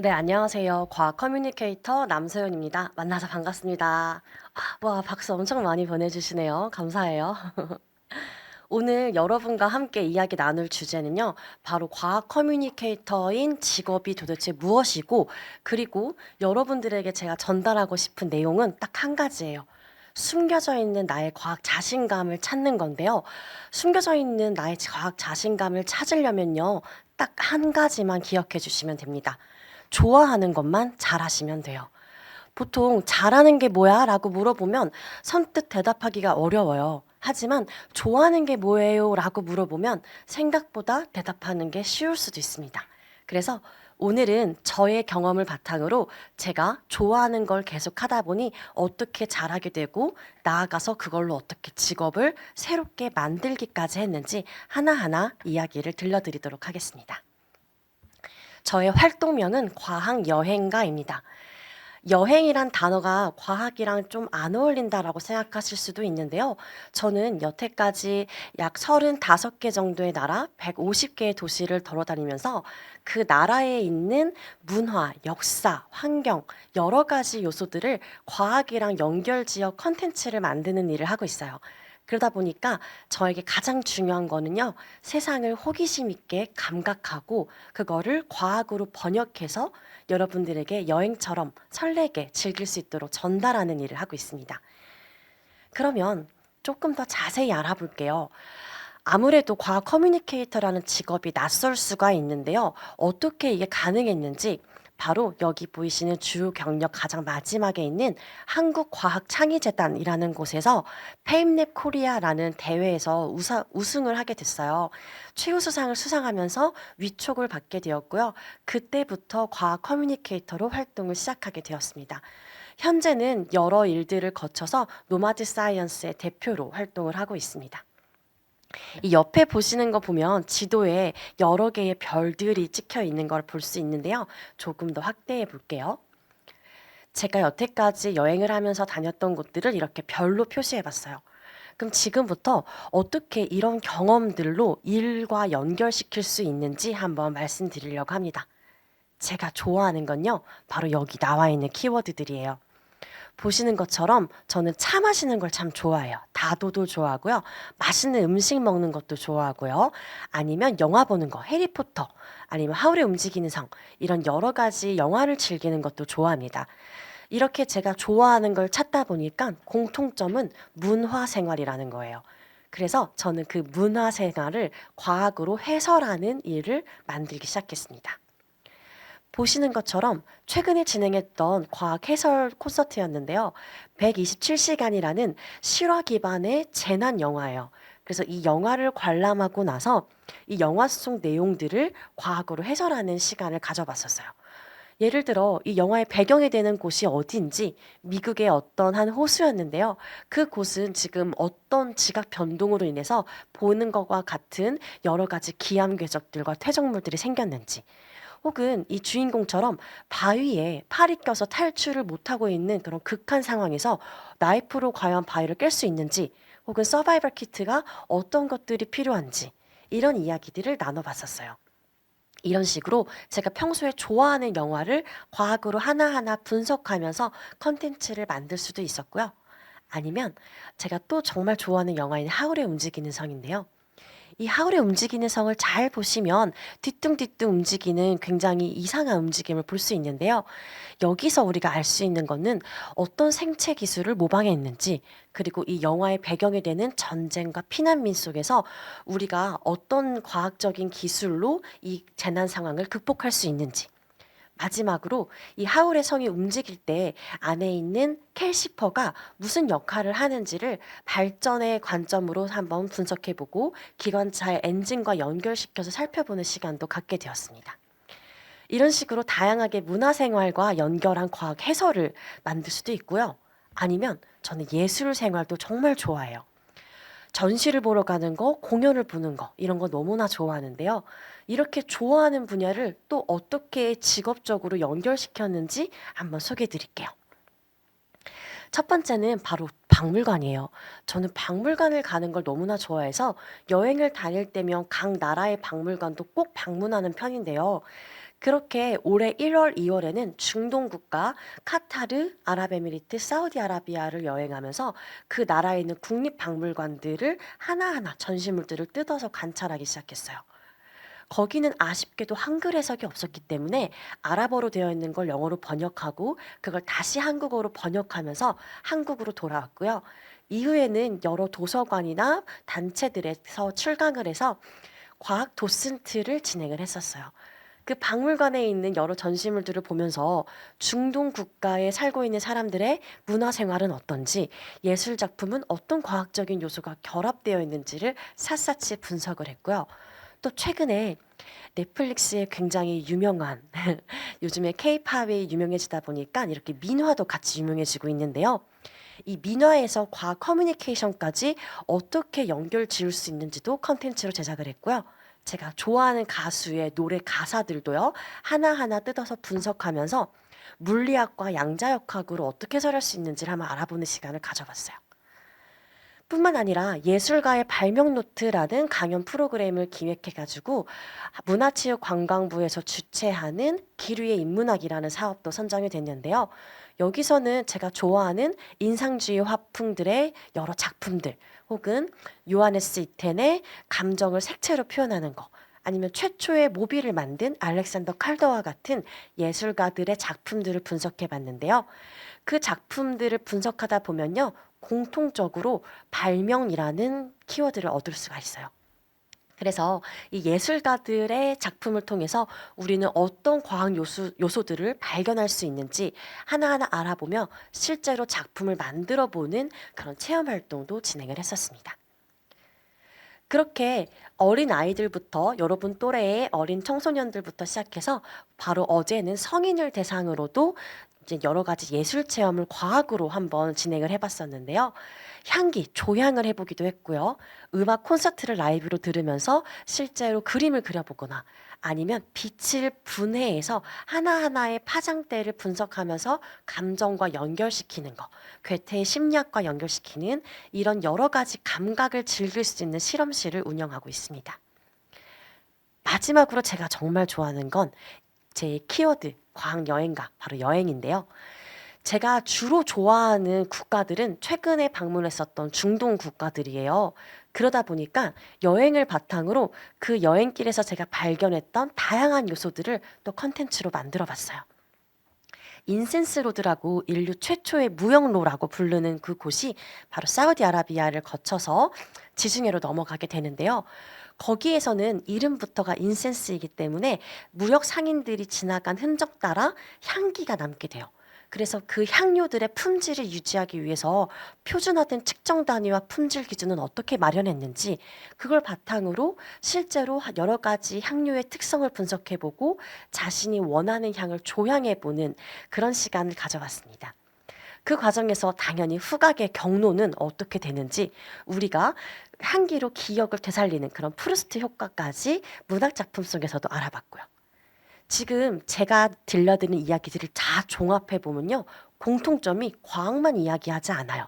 네, 안녕하세요. 과학 커뮤니케이터 남소연입니다. 만나서 반갑습니다. 와, 박수 엄청 많이 보내주시네요. 감사해요. 오늘 여러분과 함께 이야기 나눌 주제는요, 바로 과학 커뮤니케이터인 직업이 도대체 무엇이고, 그리고 여러분들에게 제가 전달하고 싶은 내용은 딱 한 가지예요. 숨겨져 있는 나의 과학 자신감을 찾는 건데요. 숨겨져 있는 나의 과학 자신감을 찾으려면요, 딱 한 가지만 기억해 주시면 됩니다. 좋아하는 것만 잘하시면 돼요. 보통 "잘하는 게 뭐야?" 라고 물어보면 선뜻 대답하기가 어려워요. 하지만 "좋아하는 게 뭐예요?" 라고 물어보면 생각보다 대답하는 게 쉬울 수도 있습니다. 그래서 오늘은 저의 경험을 바탕으로 제가 좋아하는 걸 계속하다 보니 어떻게 잘하게 되고 나아가서 그걸로 어떻게 직업을 새롭게 만들기까지 했는지 하나하나 이야기를 들려드리도록 하겠습니다. 저의 활동명은 과학여행가입니다. 여행이란 단어가 과학이랑 좀 안 어울린다라고 생각하실 수도 있는데요. 저는 여태까지 약 35개 정도의 나라, 150개의 도시를 돌아다니면서 그 나라에 있는 문화, 역사, 환경, 여러 가지 요소들을 과학이랑 연결지어 컨텐츠를 만드는 일을 하고 있어요. 그러다 보니까 저에게 가장 중요한 거는요, 세상을 호기심 있게 감각하고 그거를 과학으로 번역해서 여러분들에게 여행처럼 설레게 즐길 수 있도록 전달하는 일을 하고 있습니다. 그러면 조금 더 자세히 알아볼게요. 아무래도 과학 커뮤니케이터라는 직업이 낯설 수가 있는데요. 어떻게 이게 가능했는지 바로 여기 보이시는 주요 경력 가장 마지막에 있는 한국과학창의재단이라는 곳에서 페임랩 코리아라는 대회에서 우승을 하게 됐어요. 최우수상을 수상하면서 위촉을 받게 되었고요. 그때부터 과학 커뮤니케이터로 활동을 시작하게 되었습니다. 현재는 여러 일들을 거쳐서 노마드 사이언스의 대표로 활동을 하고 있습니다. 이 옆에 보시는 거 보면 지도에 여러 개의 별들이 찍혀 있는 걸 볼 수 있는데요. 조금 더 확대해 볼게요. 제가 여태까지 여행을 하면서 다녔던 곳들을 이렇게 별로 표시해 봤어요. 그럼 지금부터 어떻게 이런 경험들로 일과 연결시킬 수 있는지 한번 말씀드리려고 합니다. 제가 좋아하는 건요, 바로 여기 나와 있는 키워드들이에요. 보시는 것처럼 저는 차 마시는 걸 참 좋아해요. 다도도 좋아하고요. 맛있는 음식 먹는 것도 좋아하고요. 아니면 영화 보는 거, 해리포터, 아니면 하울의 움직이는 성, 이런 여러 가지 영화를 즐기는 것도 좋아합니다. 이렇게 제가 좋아하는 걸 찾다 보니까 공통점은 문화 생활이라는 거예요. 그래서 저는 그 문화 생활을 과학으로 해설하는 일을 만들기 시작했습니다. 보시는 것처럼 최근에 진행했던 과학 해설 콘서트였는데요. 127시간이라는 실화 기반의 재난 영화예요. 그래서 이 영화를 관람하고 나서 이 영화 속 내용들을 과학으로 해설하는 시간을 가져봤었어요. 예를 들어 이 영화의 배경이 되는 곳이 어디인지 미국의 어떤 한 호수였는데요. 그 곳은 지금 어떤 지각 변동으로 인해서 보는 것과 같은 여러 가지 기암 궤적들과 퇴적물들이 생겼는지, 혹은 이 주인공처럼 바위에 팔이 껴서 탈출을 못하고 있는 그런 극한 상황에서 나이프로 과연 바위를 깰 수 있는지, 혹은 서바이벌 키트가 어떤 것들이 필요한지, 이런 이야기들을 나눠봤었어요. 이런 식으로 제가 평소에 좋아하는 영화를 과학으로 하나하나 분석하면서 컨텐츠를 만들 수도 있었고요. 아니면 제가 또 정말 좋아하는 영화인 하울의 움직이는 성인데요. 이 하울의 움직이는 성을 잘 보시면 뒤뚱뒤뚱 움직이는 굉장히 이상한 움직임을 볼 수 있는데요. 여기서 우리가 알 수 있는 거는 어떤 생체 기술을 모방했는지, 그리고 이 영화의 배경이 되는 전쟁과 피난민 속에서 우리가 어떤 과학적인 기술로 이 재난 상황을 극복할 수 있는지, 마지막으로 이 하울의 성이 움직일 때 안에 있는 캘시퍼가 무슨 역할을 하는지를 발전의 관점으로 한번 분석해 보고 기관차의 엔진과 연결시켜서 살펴보는 시간도 갖게 되었습니다. 이런 식으로 다양하게 문화생활과 연결한 과학 해설을 만들 수도 있고요. 아니면 저는 예술 생활도 정말 좋아해요. 전시를 보러 가는 거, 공연을 보는 거, 이런 거 너무나 좋아하는데요. 이렇게 좋아하는 분야를 또 어떻게 직업적으로 연결시켰는지 한번 소개해 드릴게요. 첫 번째는 바로 박물관이에요. 저는 박물관을 가는 걸 너무나 좋아해서 여행을 다닐 때면 각 나라의 박물관도 꼭 방문하는 편인데요. 그렇게 올해 1월, 2월에는 중동 국가 카타르, 아랍에미리트, 사우디아라비아를 여행하면서 그 나라에 있는 국립박물관들을 하나하나 전시물들을 뜯어서 관찰하기 시작했어요. 거기는 아쉽게도 한글 해석이 없었기 때문에 아랍어로 되어 있는 걸 영어로 번역하고 그걸 다시 한국어로 번역하면서 한국으로 돌아왔고요. 이후에는 여러 도서관이나 단체들에서 출강을 해서 과학 도슨트를 진행을 했었어요. 그 박물관에 있는 여러 전시물들을 보면서 중동 국가에 살고 있는 사람들의 문화 생활은 어떤지, 예술 작품은 어떤 과학적인 요소가 결합되어 있는지를 샅샅이 분석을 했고요. 또 최근에 넷플릭스에 굉장히 유명한 요즘에 케이팝이 유명해지다 보니까 이렇게 민화도 같이 유명해지고 있는데요. 이 민화에서 과학 커뮤니케이션까지 어떻게 연결 지을 수 있는지도 컨텐츠로 제작을 했고요. 제가 좋아하는 가수의 노래 가사들도요, 하나하나 뜯어서 분석하면서 물리학과 양자역학으로 어떻게 해설할 수 있는지를 한번 알아보는 시간을 가져봤어요. 뿐만 아니라 예술가의 발명 노트라는 강연 프로그램을 기획해가지고 문화체육관광부에서 주최하는 기류의 인문학이라는 사업도 선정이 됐는데요. 여기서는 제가 좋아하는 인상주의 화풍들의 여러 작품들 혹은 요하네스 이텐의 감정을 색채로 표현하는 거 아니면 최초의 모빌을 만든 알렉산더 칼더와 같은 예술가들의 작품들을 분석해 봤는데요. 그 작품들을 분석하다 보면요. 공통적으로 발명이라는 키워드를 얻을 수가 있어요. 그래서 이 예술가들의 작품을 통해서 우리는 어떤 과학 요소들을 발견할 수 있는지 하나하나 알아보며 실제로 작품을 만들어 보는 그런 체험 활동도 진행을 했었습니다. 그렇게 어린 아이들부터 여러분 또래의 어린 청소년들부터 시작해서 바로 어제는 성인을 대상으로도 이제 여러 가지 예술 체험을 과학으로 한번 진행을 해봤었는데요. 향기, 조향을 해보기도 했고요. 음악 콘서트를 라이브로 들으면서 실제로 그림을 그려보거나 아니면 빛을 분해해서 하나하나의 파장대를 분석하면서 감정과 연결시키는 거, 괴테의 심리학과 연결시키는 이런 여러 가지 감각을 즐길 수 있는 실험실을 운영하고 있습니다. 마지막으로 제가 정말 좋아하는 건 제 키워드, 과학 여행가, 바로 여행인데요. 제가 주로 좋아하는 국가들은 최근에 방문했었던 중동 국가들이에요. 그러다 보니까 여행을 바탕으로 그 여행길에서 제가 발견했던 다양한 요소들을 또 컨텐츠로 만들어 봤어요. 인센스 로드라고 인류 최초의 무역로라고 부르는 그 곳이 바로 사우디아라비아를 거쳐서 지중해로 넘어가게 되는데요. 거기에서는 이름부터가 인센스이기 때문에 무역 상인들이 지나간 흔적 따라 향기가 남게 돼요. 그래서 그 향료들의 품질을 유지하기 위해서 표준화된 측정 단위와 품질 기준은 어떻게 마련했는지 그걸 바탕으로 실제로 여러 가지 향료의 특성을 분석해보고 자신이 원하는 향을 조향해보는 그런 시간을 가져봤습니다. 그 과정에서 당연히 후각의 경로는 어떻게 되는지 우리가 향기로 기억을 되살리는 그런 프루스트 효과까지 문학 작품 속에서도 알아봤고요. 지금 제가 들려드린 이야기들을 다 종합해 보면요. 공통점이 과학만 이야기하지 않아요.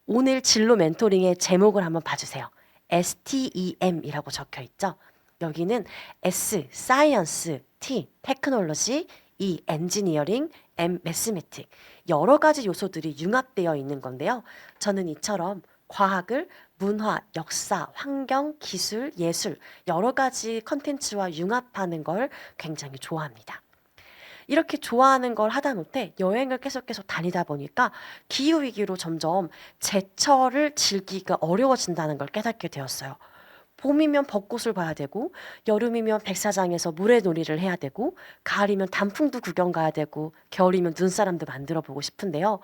오늘 진로 멘토링의 제목을 한번 봐주세요. STEM이라고 적혀 있죠. 여기는 S, 사이언스, T, 테크놀로지, E, 엔지니어링, M, 매스매틱 여러 가지 요소들이 융합되어 있는 건데요. 저는 이처럼 과학을 문화, 역사, 환경, 기술, 예술 여러 가지 컨텐츠와 융합하는 걸 굉장히 좋아합니다. 이렇게 좋아하는 걸 하다못해 여행을 계속 다니다 보니까 기후위기로 점점 제철을 즐기기가 어려워진다는 걸 깨닫게 되었어요. 봄이면 벚꽃을 봐야 되고 여름이면 백사장에서 모래놀이를 해야 되고 가을이면 단풍도 구경 가야 되고 겨울이면 눈사람도 만들어 보고 싶은데요.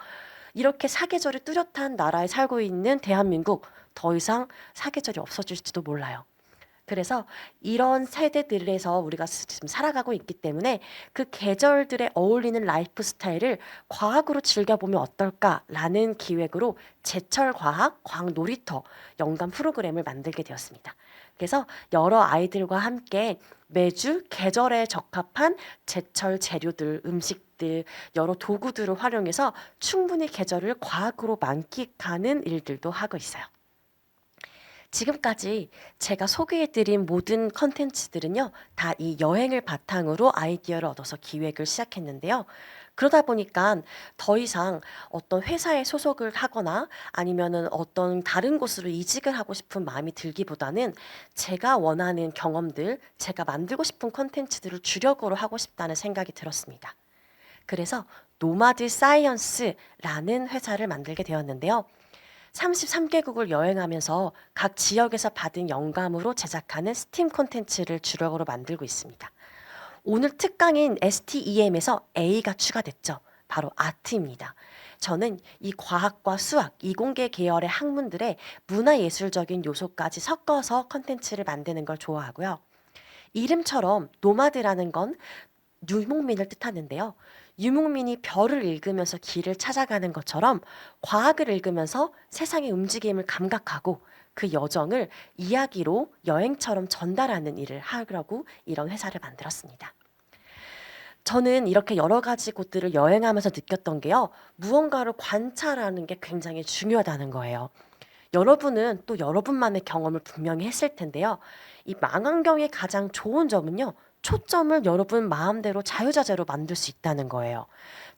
이렇게 사계절이 뚜렷한 나라에 살고 있는 대한민국 더 이상 사계절이 없어질지도 몰라요. 그래서 이런 세대들에서 우리가 지금 살아가고 있기 때문에 그 계절들에 어울리는 라이프 스타일을 과학으로 즐겨보면 어떨까라는 기획으로 제철 과학, 과학 놀이터 연간 프로그램을 만들게 되었습니다. 그래서 여러 아이들과 함께 매주 계절에 적합한 제철 재료들, 음식들, 여러 도구들을 활용해서 충분히 계절을 과학으로 만끽하는 일들도 하고 있어요. 지금까지 제가 소개해드린 모든 컨텐츠들은요, 다 이 여행을 바탕으로 아이디어를 얻어서 기획을 시작했는데요. 그러다 보니까 더 이상 어떤 회사에 소속을 하거나 아니면은 어떤 다른 곳으로 이직을 하고 싶은 마음이 들기보다는 제가 원하는 경험들, 제가 만들고 싶은 컨텐츠들을 주력으로 하고 싶다는 생각이 들었습니다. 그래서 노마드 사이언스라는 회사를 만들게 되었는데요. 33개국을 여행하면서 각 지역에서 받은 영감으로 제작하는 스팀 콘텐츠를 주력으로 만들고 있습니다. 오늘 특강인 STEM에서 A가 추가됐죠. 바로 아트입니다. 저는 이 과학과 수학, 이공계 계열의 학문들의 문화예술적인 요소까지 섞어서 콘텐츠를 만드는 걸 좋아하고요. 이름처럼 노마드라는 건 유목민을 뜻하는데요. 유목민이 별을 읽으면서 길을 찾아가는 것처럼 과학을 읽으면서 세상의 움직임을 감각하고 그 여정을 이야기로 여행처럼 전달하는 일을 하려고 이런 회사를 만들었습니다. 저는 이렇게 여러 가지 곳들을 여행하면서 느꼈던 게요. 무언가를 관찰하는 게 굉장히 중요하다는 거예요. 여러분은 또 여러분만의 경험을 분명히 했을 텐데요. 이 망원경의 가장 좋은 점은요. 초점을 여러분 마음대로 자유자재로 만들 수 있다는 거예요.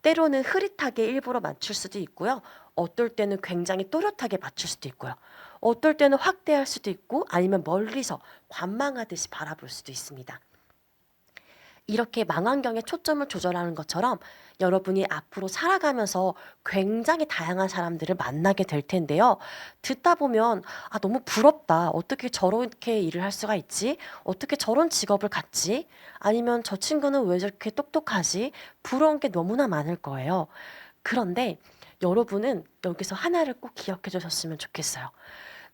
때로는 흐릿하게 일부러 맞출 수도 있고요. 어떨 때는 굉장히 또렷하게 맞출 수도 있고요. 어떨 때는 확대할 수도 있고 아니면 멀리서 관망하듯이 바라볼 수도 있습니다. 이렇게 망원경의 초점을 조절하는 것처럼 여러분이 앞으로 살아가면서 굉장히 다양한 사람들을 만나게 될 텐데요. 듣다 보면 아, 너무 부럽다. 어떻게 저렇게 일을 할 수가 있지? 어떻게 저런 직업을 갖지? 아니면 저 친구는 왜 저렇게 똑똑하지? 부러운 게 너무나 많을 거예요. 그런데 여러분은 여기서 하나를 꼭 기억해 주셨으면 좋겠어요.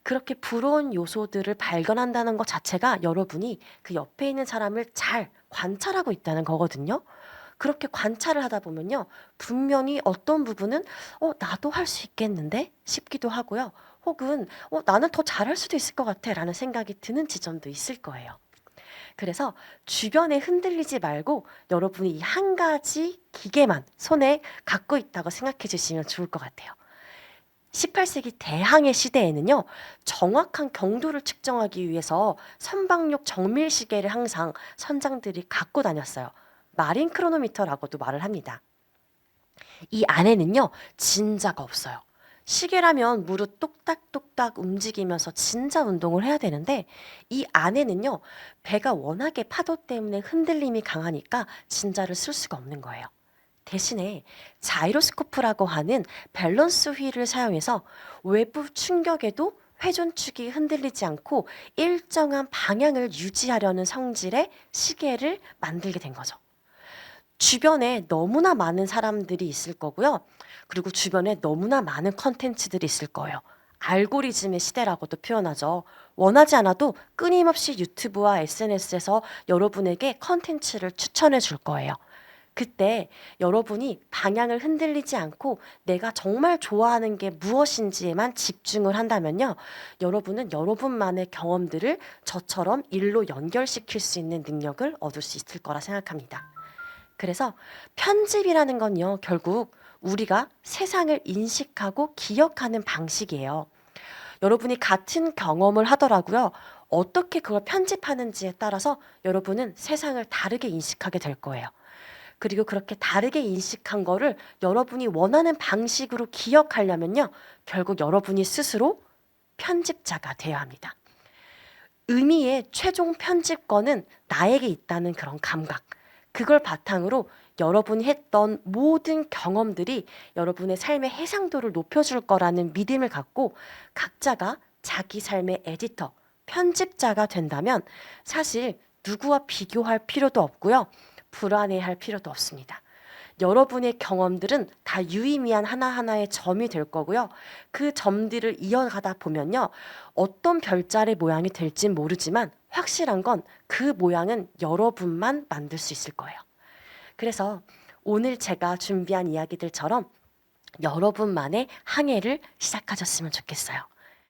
그렇게 부러운 요소들을 발견한다는 것 자체가 여러분이 그 옆에 있는 사람을 잘 관찰하고 있다는 거거든요. 그렇게 관찰을 하다 보면요. 분명히 어떤 부분은 나도 할 수 있겠는데? 싶기도 하고요. 혹은 나는 더 잘할 수도 있을 것 같아 라는 생각이 드는 지점도 있을 거예요. 그래서 주변에 흔들리지 말고 여러분이 이 한 가지 기계만 손에 갖고 있다고 생각해 주시면 좋을 것 같아요. 18세기 대항해 시대에는요, 정확한 경도를 측정하기 위해서 선박용 정밀 시계를 항상 선장들이 갖고 다녔어요. 마린 크로노미터라고도 말을 합니다. 이 안에는요, 진자가 없어요. 시계라면 무릎 똑딱똑딱 움직이면서 진자 운동을 해야 되는데 이 안에는요, 배가 워낙에 파도 때문에 흔들림이 강하니까 진자를 쓸 수가 없는 거예요. 대신에 자이로스코프라고 하는 밸런스 휠을 사용해서 외부 충격에도 회전축이 흔들리지 않고 일정한 방향을 유지하려는 성질의 시계를 만들게 된 거죠. 주변에 너무나 많은 사람들이 있을 거고요. 그리고 주변에 너무나 많은 컨텐츠들이 있을 거예요. 알고리즘의 시대라고도 표현하죠. 원하지 않아도 끊임없이 유튜브와 SNS에서 여러분에게 컨텐츠를 추천해 줄 거예요. 그때 여러분이 방향을 흔들리지 않고 내가 정말 좋아하는 게 무엇인지에만 집중을 한다면요. 여러분은 여러분만의 경험들을 저처럼 일로 연결시킬 수 있는 능력을 얻을 수 있을 거라 생각합니다. 그래서 편집이라는 건요, 결국 우리가 세상을 인식하고 기억하는 방식이에요. 여러분이 같은 경험을 하더라고요. 어떻게 그걸 편집하는지에 따라서 여러분은 세상을 다르게 인식하게 될 거예요. 그리고 그렇게 다르게 인식한 거를 여러분이 원하는 방식으로 기억하려면요. 결국 여러분이 스스로 편집자가 되어야 합니다. 의미의 최종 편집권은 나에게 있다는 그런 감각. 그걸 바탕으로 여러분이 했던 모든 경험들이 여러분의 삶의 해상도를 높여줄 거라는 믿음을 갖고 각자가 자기 삶의 에디터, 편집자가 된다면 사실 누구와 비교할 필요도 없고요. 불안해할 필요도 없습니다. 여러분의 경험들은 다 유의미한 하나하나의 점이 될 거고요. 그 점들을 이어가다 보면요. 어떤 별자리 모양이 될진 모르지만 확실한 건 그 모양은 여러분만 만들 수 있을 거예요. 그래서 오늘 제가 준비한 이야기들처럼 여러분만의 항해를 시작하셨으면 좋겠어요.